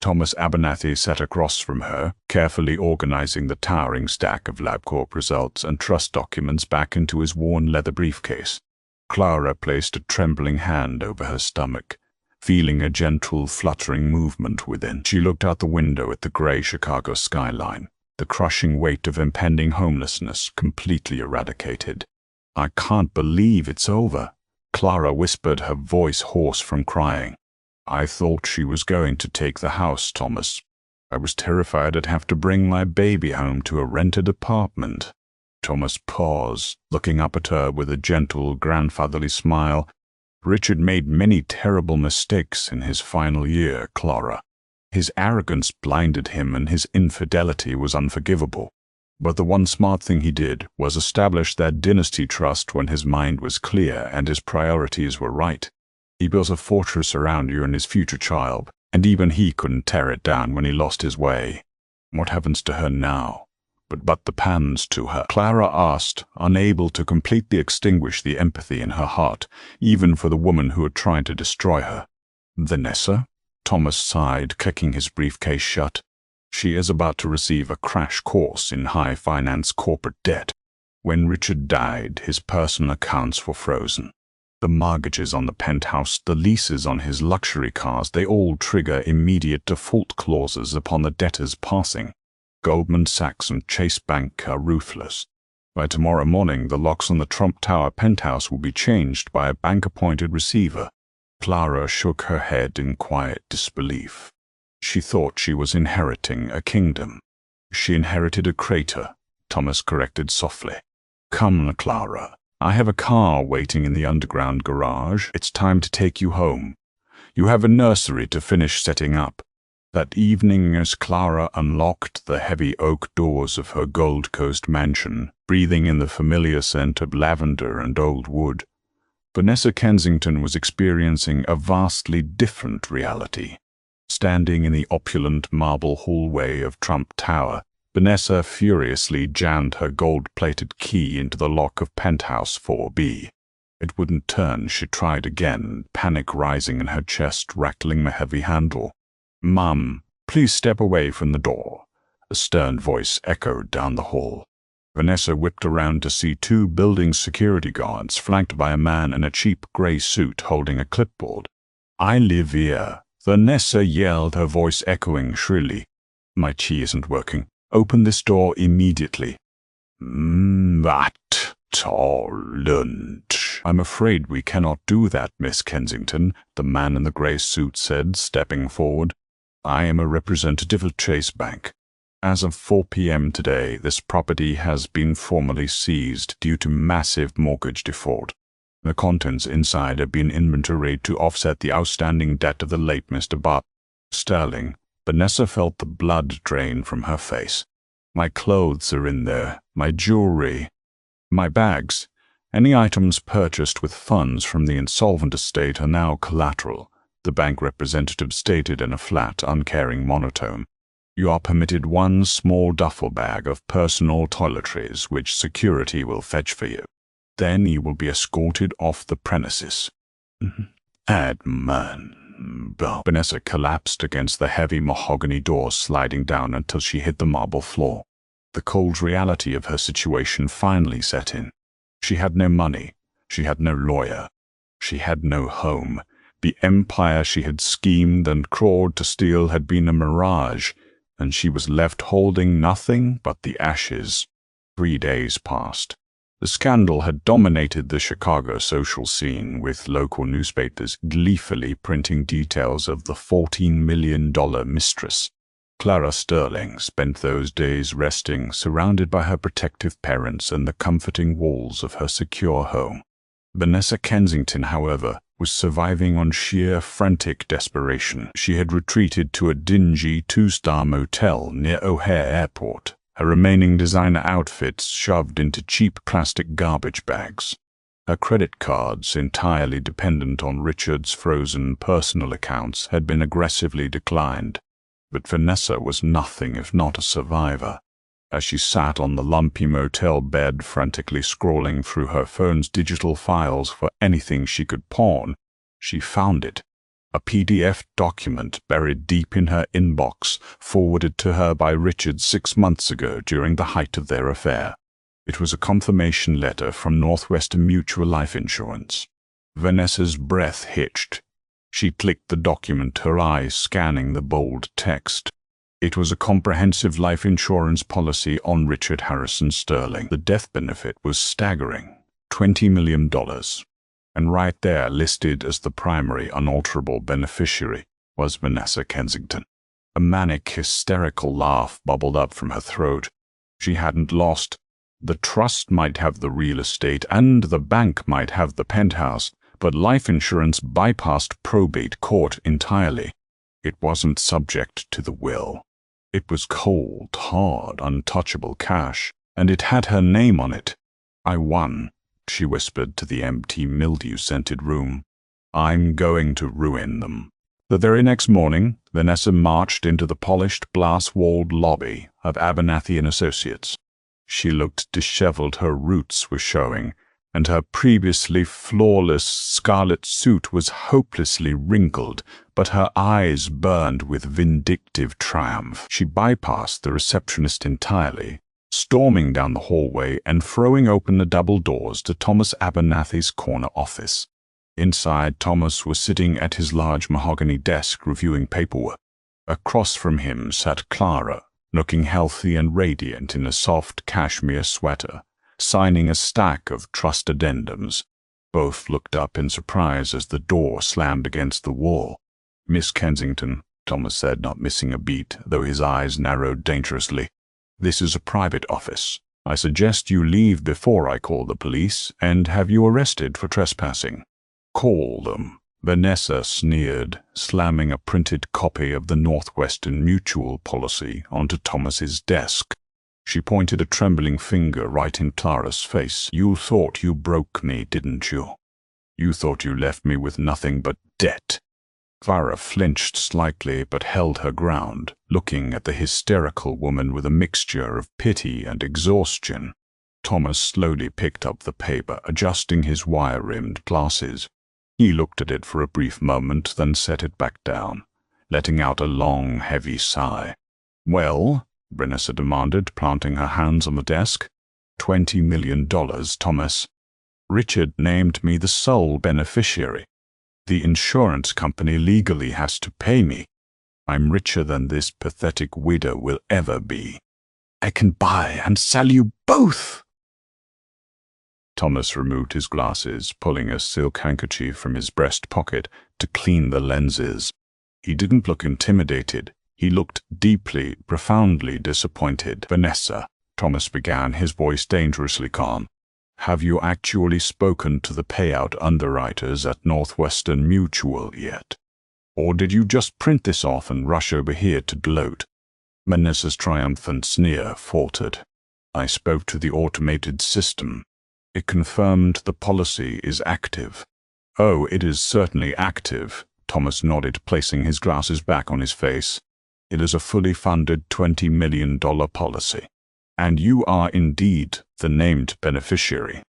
Thomas Abernathy sat across from her, carefully organizing the towering stack of LabCorp results and trust documents back into his worn leather briefcase. Clara placed a trembling hand over her stomach, feeling a gentle, fluttering movement within. She looked out the window at the gray Chicago skyline, the crushing weight of impending homelessness completely eradicated. "I can't believe it's over," Clara whispered, her voice hoarse from crying. "I thought she was going to take the house, Thomas. I was terrified I'd have to bring my baby home to a rented apartment." Thomas paused, looking up at her with a gentle, grandfatherly smile. "Richard made many terrible mistakes in his final year, Clara. His arrogance blinded him, and his infidelity was unforgivable. But the one smart thing he did was establish that dynasty trust when his mind was clear and his priorities were right. He built a fortress around you and his future child, and even he couldn't tear it down when he lost his way. What happens to her now? But the pans to her?" Clara asked, unable to completely extinguish the empathy in her heart, even for the woman who had tried to destroy her. "Vanessa?" Thomas sighed, clicking his briefcase shut. "She is about to receive a crash course in high finance corporate debt. When Richard died, his personal accounts were frozen. The mortgages on the penthouse, the leases on his luxury cars, they all trigger immediate default clauses upon the debtor's passing. Goldman Sachs and Chase Bank are ruthless. By tomorrow morning, the locks on the Trump Tower penthouse will be changed by a bank-appointed receiver. Clara shook her head in quiet disbelief. She thought she was inheriting a kingdom. She inherited a crater, Thomas corrected softly. Come, Clara. I have a car waiting in the underground garage. It's time to take you home. You have a nursery to finish setting up. That evening, as Clara unlocked the heavy oak doors of her Gold Coast mansion, breathing in the familiar scent of lavender and old wood, Vanessa Kensington was experiencing a vastly different reality. Standing in the opulent marble hallway of Trump Tower, Vanessa furiously jammed her gold-plated key into the lock of penthouse 4B. It wouldn't turn. She tried again, panic rising in her chest, rattling the heavy handle. "Mum, please step away from the door," a stern voice echoed down the hall. Vanessa whipped around to see two building security guards flanked by a man in a cheap gray suit holding a clipboard. "I live here," Vanessa yelled, her voice echoing shrilly. "My key isn't working. Open this door immediately." "That talent." "I'm afraid we cannot do that, Miss Kensington," the man in the grey suit said, stepping forward. "I am a representative of Chase Bank. As of 4 p.m. today, this property has been formally seized due to massive mortgage default. The contents inside have been inventoried to offset the outstanding debt of the late Mr. Bart Sterling." Vanessa felt the blood drain from her face. "My clothes are in there, my jewelry, my bags. Any items purchased with funds from the insolvent estate are now collateral," the bank representative stated in a flat, uncaring monotone. "You are permitted one small duffel bag of personal toiletries, which security will fetch for you. Then you will be escorted off the premises." "Adman." Vanessa collapsed against the heavy mahogany door, sliding down until she hit the marble floor. The cold reality of her situation finally set in. She had no money. She had no lawyer. She had no home. The empire she had schemed and crawled to steal had been a mirage, and she was left holding nothing but the ashes. 3 days passed. The scandal had dominated the Chicago social scene, with local newspapers gleefully printing details of the $14 million Mistress. Clara Sterling spent those days resting, surrounded by her protective parents and the comforting walls of her secure home. Vanessa Kensington, however, was surviving on sheer frantic desperation. She had retreated to a dingy 2-star motel near O'Hare Airport, her remaining designer outfits shoved into cheap plastic garbage bags. Her credit cards, entirely dependent on Richard's frozen personal accounts, had been aggressively declined. But Vanessa was nothing if not a survivor. As she sat on the lumpy motel bed, frantically scrolling through her phone's digital files for anything she could pawn, she found it. A PDF document buried deep in her inbox, forwarded to her by Richard 6 months ago during the height of their affair. It was a confirmation letter from Northwestern Mutual Life Insurance. Vanessa's breath hitched. She clicked the document, her eyes scanning the bold text. It was a comprehensive life insurance policy on Richard Harrison Sterling. The death benefit was staggering, $20 million. And right there, listed as the primary unalterable beneficiary, was Vanessa Kensington. A manic, hysterical laugh bubbled up from her throat. She hadn't lost. The trust might have the real estate and the bank might have the penthouse, but life insurance bypassed probate court entirely. It wasn't subject to the will. It was cold, hard, untouchable cash, and it had her name on it. "I won," she whispered to the empty, mildew-scented room. "I'm going to ruin them." The very next morning, Vanessa marched into the polished, glass-walled lobby of Abernathy & Associates. She looked disheveled, her roots were showing, and her previously flawless scarlet suit was hopelessly wrinkled, but her eyes burned with vindictive triumph. She bypassed the receptionist entirely, storming down the hallway and throwing open the double doors to Thomas Abernathy's corner office. Inside, Thomas was sitting at his large mahogany desk reviewing paperwork. Across from him sat Clara, looking healthy and radiant in a soft cashmere sweater, signing a stack of trust addendums. Both looked up in surprise as the door slammed against the wall. "Miss Kensington," Thomas said, not missing a beat, though his eyes narrowed dangerously. "This is a private office. I suggest you leave before I call the police and have you arrested for trespassing." "Call them," Vanessa sneered, slamming a printed copy of the Northwestern Mutual policy onto Thomas's desk. She pointed a trembling finger right in Clara's face. "You thought you broke me, didn't you? You thought you left me with nothing but debt." Clara flinched slightly but held her ground, looking at the hysterical woman with a mixture of pity and exhaustion. Thomas slowly picked up the paper, adjusting his wire-rimmed glasses. He looked at it for a brief moment, then set it back down, letting out a long, heavy sigh. "Well?" Vanessa demanded, planting her hands on the desk. $20 million, Thomas. Richard named me the sole beneficiary. The insurance company legally has to pay me. I'm richer than this pathetic widow will ever be. I can buy and sell you both." Thomas removed his glasses, pulling a silk handkerchief from his breast pocket to clean the lenses. He didn't look intimidated. He looked deeply, profoundly disappointed. "Vanessa," Thomas began, his voice dangerously calm, "have you actually spoken to the payout underwriters at Northwestern Mutual yet? Or did you just print this off and rush over here to gloat?" Vanessa's triumphant sneer faltered. "I spoke to the automated system. It confirmed the policy is active." "Oh, it is certainly active," Thomas nodded, placing his glasses back on his face. "It is a fully funded $20 million policy. And you are indeed the named beneficiary.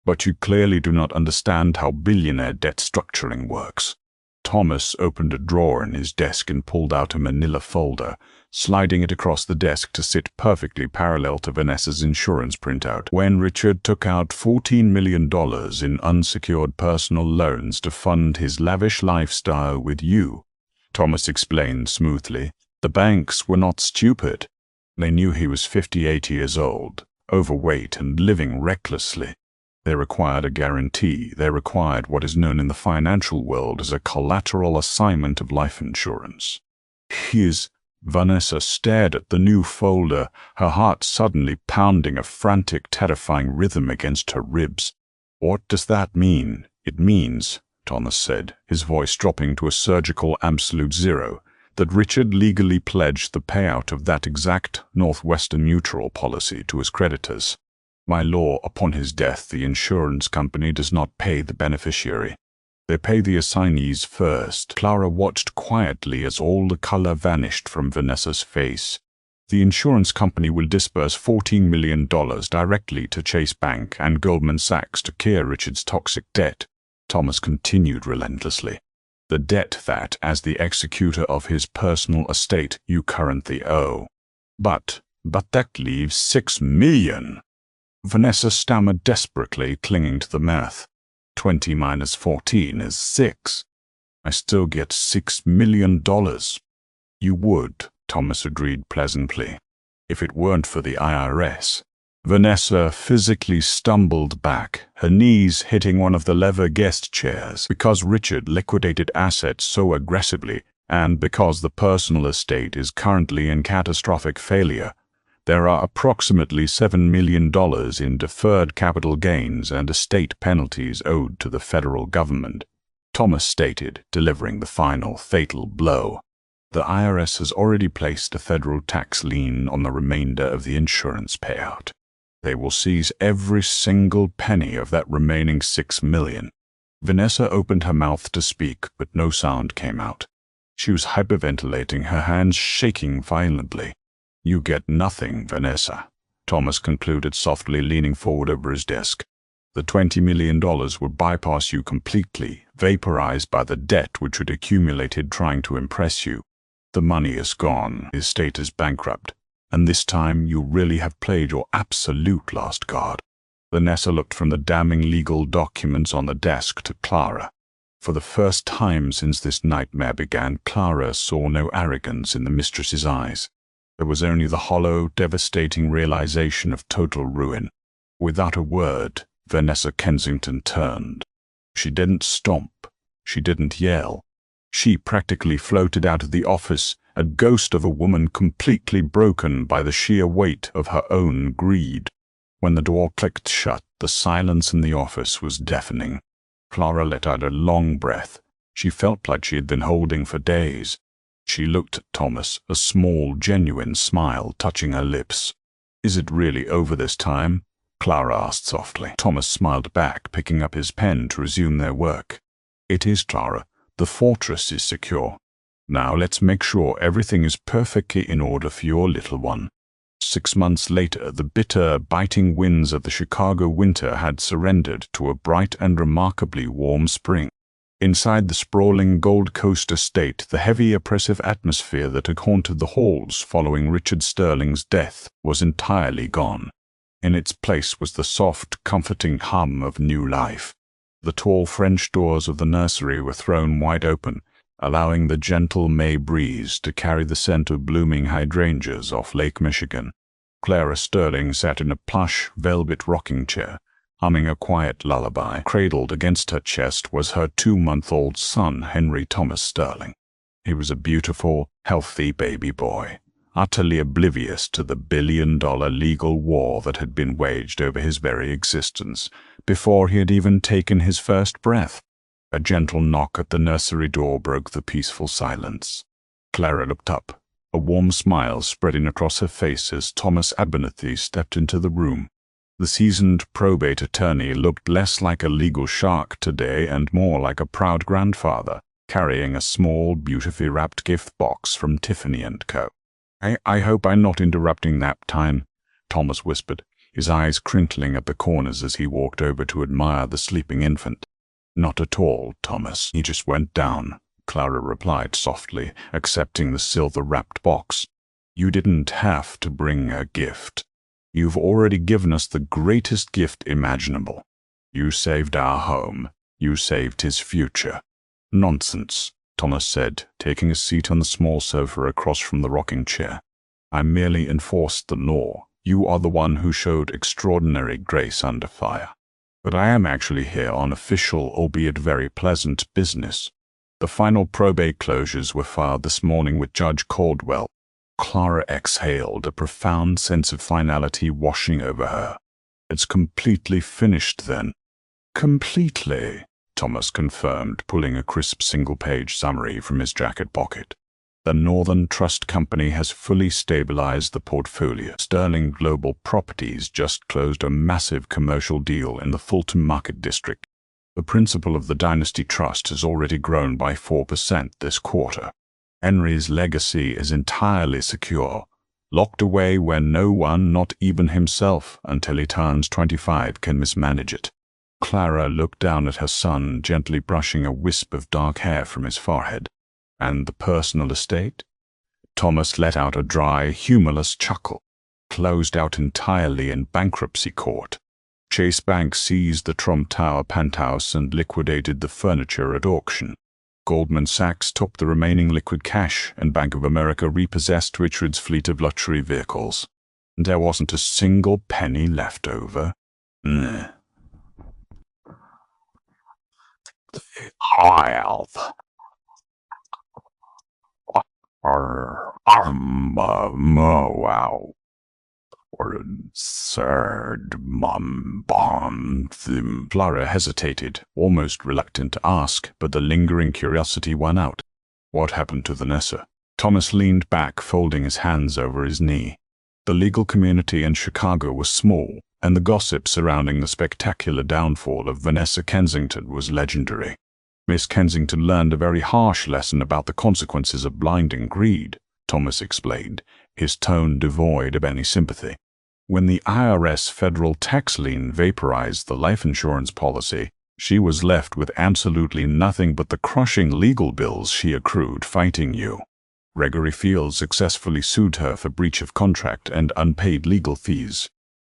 But you clearly do not understand how billionaire debt structuring works." Thomas opened a drawer in his desk and pulled out a manila folder, sliding it across the desk to sit perfectly parallel to Vanessa's insurance printout. "When Richard took out $14 million in unsecured personal loans to fund his lavish lifestyle with you," Thomas explained smoothly, "the banks were not stupid. They knew he was 58 years old, overweight and living recklessly. They required a guarantee. They required what is known in the financial world as a collateral assignment of life insurance. Vanessa stared at the new folder, her heart suddenly pounding a frantic, terrifying rhythm against her ribs. "What does that mean?" "It means," Thomas said, his voice dropping to a surgical absolute zero, "that Richard legally pledged the payout of that exact Northwestern Mutual policy to his creditors. By law, upon his death, the insurance company does not pay the beneficiary. They pay the assignees first." Clara watched quietly as all the color vanished from Vanessa's face. "The insurance company will disburse $14 million directly to Chase Bank and Goldman Sachs to clear Richard's toxic debt," Thomas continued relentlessly. "The debt that, as the executor of his personal estate, you currently owe. But that leaves $6 million. Vanessa stammered desperately, clinging to the math. 20 minus 14 is 6. "I still get $6 million. "You would," Thomas agreed pleasantly, "if it weren't for the IRS. Vanessa physically stumbled back, her knees hitting one of the leather guest chairs. "Because Richard liquidated assets so aggressively, and because the personal estate is currently in catastrophic failure, there are approximately $7 million in deferred capital gains and estate penalties owed to the federal government," Thomas stated, delivering the final fatal blow. "The IRS has already placed a federal tax lien on the remainder of the insurance payout. They will seize every single penny of that remaining $6 million. Vanessa opened her mouth to speak, but no sound came out. She was hyperventilating, her hands shaking violently. "You get nothing, Vanessa," Thomas concluded softly, leaning forward over his desk. "The $20 million will bypass you completely, vaporized by the debt which had accumulated trying to impress you. The money is gone, his estate is bankrupt, and this time you really have played your absolute last card." Vanessa looked from the damning legal documents on the desk to Clara. For the first time since this nightmare began, Clara saw no arrogance in the mistress's eyes. There was only the hollow, devastating realization of total ruin. Without a word, Vanessa Kensington turned. She didn't stomp. She didn't yell. She practically floated out of the office, a ghost of a woman completely broken by the sheer weight of her own greed. When the door clicked shut, the silence in the office was deafening. Clara let out a long breath. She felt like she had been holding for days. She looked at Thomas, a small, genuine smile touching her lips. "Is it really over this time?" Clara asked softly. Thomas smiled back, picking up his pen to resume their work. "It is, Clara. The fortress is secure. Now let's make sure everything is perfectly in order for your little one." 6 months later, the bitter, biting winds of the Chicago winter had surrendered to a bright and remarkably warm spring. Inside the sprawling Gold Coast estate, the heavy, oppressive atmosphere that had haunted the halls following Richard Sterling's death was entirely gone. In its place was the soft, comforting hum of new life. The tall French doors of the nursery were thrown wide open, allowing the gentle May breeze to carry the scent of blooming hydrangeas off Lake Michigan. Clara Sterling sat in a plush, velvet rocking chair, humming a quiet lullaby. Cradled against her chest was her 2-month-old son, Henry Thomas Sterling. He was a beautiful, healthy baby boy, utterly oblivious to the billion-dollar legal war that had been waged over his very existence before he had even taken his first breath. A gentle knock at the nursery door broke the peaceful silence. Clara looked up, a warm smile spreading across her face as Thomas Abernathy stepped into the room. The seasoned probate attorney looked less like a legal shark today and more like a proud grandfather, carrying a small, beautifully wrapped gift box from Tiffany & Co. I hope I'm not interrupting nap time," Thomas whispered, his eyes crinkling at the corners as he walked over to admire the sleeping infant. "Not at all, Thomas. He just went down," Clara replied softly, accepting the silver-wrapped box. "You didn't have to bring a gift. You've already given us the greatest gift imaginable. You saved our home. You saved his future." "Nonsense," Thomas said, taking a seat on the small sofa across from the rocking chair. "I merely enforced the law. You are the one who showed extraordinary grace under fire. But I am actually here on official, albeit very pleasant, business. The final probate closures were filed this morning with Judge Caldwell." Clara exhaled, a profound sense of finality washing over her. "It's completely finished, then?" "Completely," Thomas confirmed, pulling a crisp single-page summary from his jacket pocket. "The Northern Trust Company has fully stabilized the portfolio. Sterling Global Properties just closed a massive commercial deal in the Fulton Market District. The principal of the Dynasty Trust has already grown by 4% this quarter. Henry's legacy is entirely secure, locked away where no one, not even himself, until he turns 25, can mismanage it." Clara looked down at her son, gently brushing a wisp of dark hair from his forehead. "And the personal estate?" Thomas let out a dry, humorless chuckle. "Closed out entirely in bankruptcy court. Chase Bank seized the Trump Tower penthouse and liquidated the furniture at auction. Goldman Sachs took the remaining liquid cash, and Bank of America repossessed Richard's fleet of luxury vehicles. There wasn't a single penny left over. The I've wow. Clara hesitated, almost reluctant to ask, but the lingering curiosity won out. "What happened to Vanessa?" Thomas leaned back, folding his hands over his knee. The legal community in Chicago was small, and the gossip surrounding the spectacular downfall of Vanessa Kensington was legendary. Miss Kensington learned a very harsh lesson about the consequences of blinding greed, Thomas explained, his tone devoid of any sympathy. When the IRS federal tax lien vaporized the life insurance policy, she was left with absolutely nothing but the crushing legal bills she accrued fighting you. Gregory Fields successfully sued her for breach of contract and unpaid legal fees.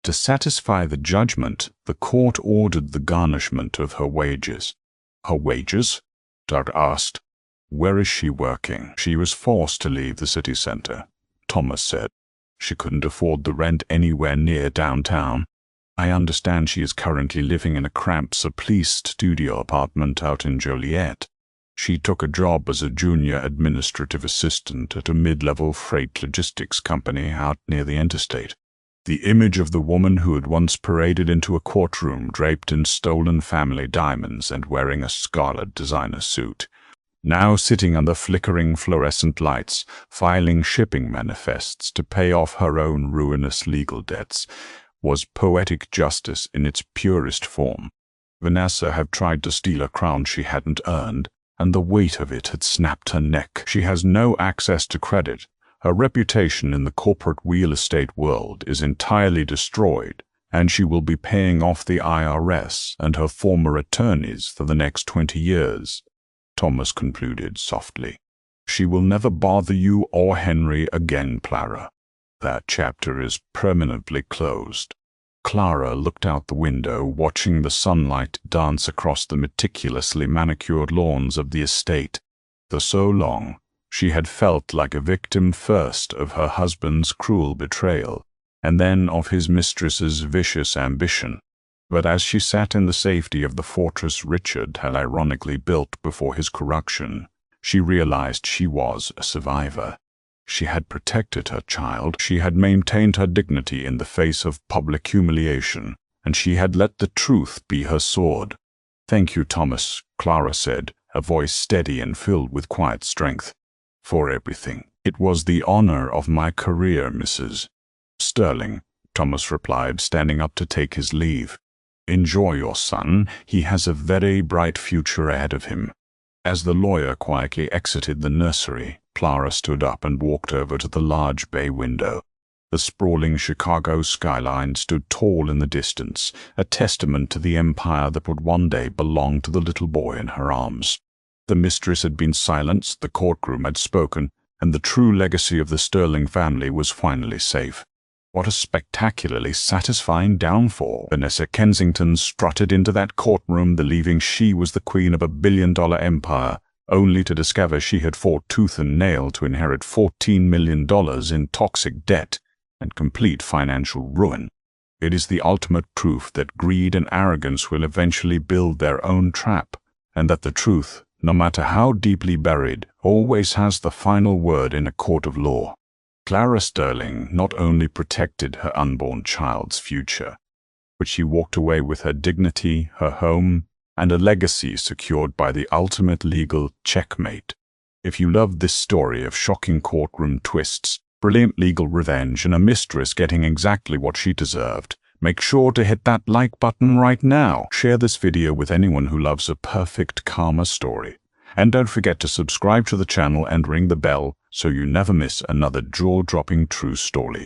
To satisfy the judgment, the court ordered the garnishment of her wages. "Her wages?" Doug asked. "Where is she working?" "She was forced to leave the city center," Thomas said. "She couldn't afford the rent anywhere near downtown. I understand she is currently living in a cramped subleased studio apartment out in Joliet. She took a job as a junior administrative assistant at a mid-level freight logistics company out near the interstate. The image of the woman who had once paraded into a courtroom draped in stolen family diamonds and wearing a scarlet designer suit, now sitting under flickering fluorescent lights, filing shipping manifests to pay off her own ruinous legal debts, was poetic justice in its purest form. Vanessa had tried to steal a crown she hadn't earned, and the weight of it had snapped her neck. She has no access to credit. Her reputation in the corporate real estate world is entirely destroyed, and she will be paying off the IRS and her former attorneys for the next 20 years, Thomas concluded softly. She will never bother you or Henry again, Clara. That chapter is permanently closed. Clara looked out the window, watching the sunlight dance across the meticulously manicured lawns of the estate. For so long, she had felt like a victim first of her husband's cruel betrayal, and then of his mistress's vicious ambition. But as she sat in the safety of the fortress Richard had ironically built before his corruption, she realized she was a survivor. She had protected her child, she had maintained her dignity in the face of public humiliation, and she had let the truth be her sword. "Thank you, Thomas," Clara said, her voice steady and filled with quiet strength. "For everything. It was the honor of my career, Mrs. Sterling," Thomas replied, standing up to take his leave. "Enjoy your son. He has a very bright future ahead of him." As the lawyer quietly exited the nursery, Clara stood up and walked over to the large bay window. The sprawling Chicago skyline stood tall in the distance, a testament to the empire that would one day belong to the little boy in her arms. The mistress had been silenced, the courtroom had spoken, and the true legacy of the Sterling family was finally safe. What a spectacularly satisfying downfall. Vanessa Kensington strutted into that courtroom believing she was the queen of a billion-dollar empire, only to discover she had fought tooth and nail to inherit $14 million in toxic debt and complete financial ruin. It is the ultimate proof that greed and arrogance will eventually build their own trap, and that the truth, no matter how deeply buried, always has the final word in a court of law. Clara Sterling not only protected her unborn child's future, but she walked away with her dignity, her home, and a legacy secured by the ultimate legal checkmate. If you loved this story of shocking courtroom twists, brilliant legal revenge, and a mistress getting exactly what she deserved, make sure to hit that like button right now. Share this video with anyone who loves a perfect karma story. And don't forget to subscribe to the channel and ring the bell so you never miss another jaw-dropping true story.